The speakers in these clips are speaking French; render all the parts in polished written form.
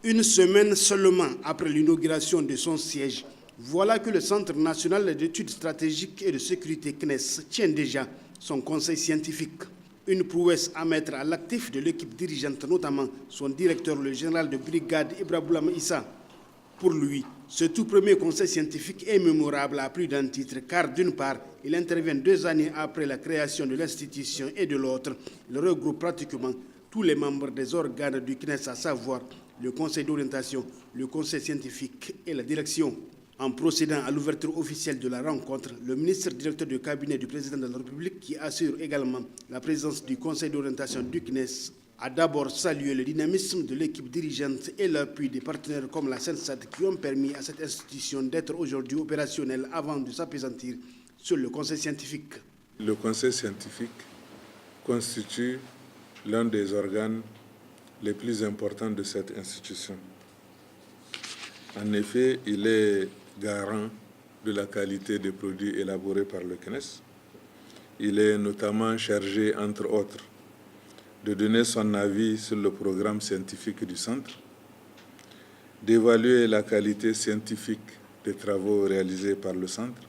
Une semaine seulement après l'inauguration de son siège, voilà que le Centre national d'études stratégiques et de sécurité CNES tient déjà son conseil scientifique. Une prouesse à mettre à l'actif de l'équipe dirigeante, notamment son directeur, le général de brigade Ibrahim Issa. Pour lui, ce tout premier conseil scientifique est mémorable à plus d'un titre, car d'une part, il intervient 2 années après la création de l'institution et de l'autre, il regroupe pratiquement tous les membres des organes du CNES, à savoir le conseil d'orientation, le conseil scientifique et la direction. En procédant à l'ouverture officielle de la rencontre, le ministre directeur du cabinet du président de la République, qui assure également la présidence du conseil d'orientation du CNES, a d'abord salué le dynamisme de l'équipe dirigeante et l'appui des partenaires comme la CNSAT qui ont permis à cette institution d'être aujourd'hui opérationnelle avant de s'appesantir sur le conseil scientifique. Le conseil scientifique constitue l'un des organes les plus importants de cette institution. En effet, il est garant de la qualité des produits élaborés par le CNES. Il est notamment chargé, entre autres, de donner son avis sur le programme scientifique du centre, d'évaluer la qualité scientifique des travaux réalisés par le centre,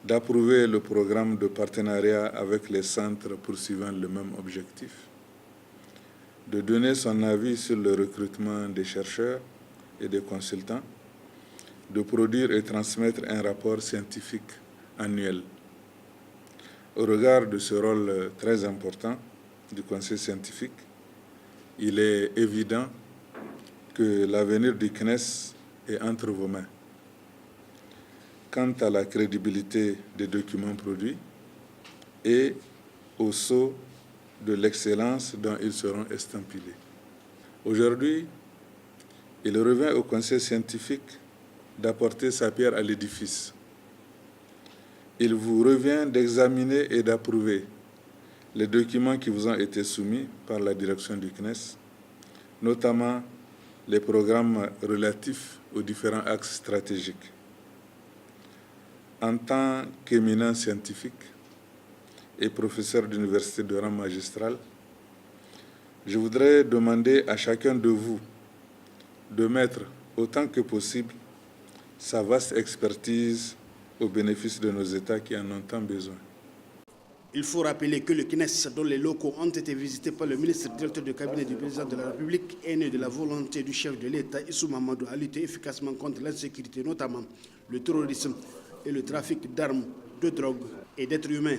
d'approuver le programme de partenariat avec les centres poursuivant le même objectif, de donner son avis sur le recrutement des chercheurs et des consultants, de produire et transmettre un rapport scientifique annuel. Au regard de ce rôle très important du conseil scientifique, il est évident que l'avenir du CNES est entre vos mains. Quant à la crédibilité des documents produits et au sceau de l'excellence dont ils seront estampillés. Aujourd'hui, il revient au conseil scientifique d'apporter sa pierre à l'édifice. Il vous revient d'examiner et d'approuver les documents qui vous ont été soumis par la direction du CNES, notamment les programmes relatifs aux différents axes stratégiques. En tant qu'éminent scientifique et professeur d'université de rang magistral, je voudrais demander à chacun de vous de mettre autant que possible sa vaste expertise au bénéfice de nos États qui en ont tant besoin. Il faut rappeler que le CNES, dont les locaux ont été visités par le ministre directeur du cabinet du président de la République, est né de la volonté du chef de l'État, Issou Mahamadou, à lutter efficacement contre l'insécurité, notamment le terrorisme et le trafic d'armes, de drogue et d'êtres humains.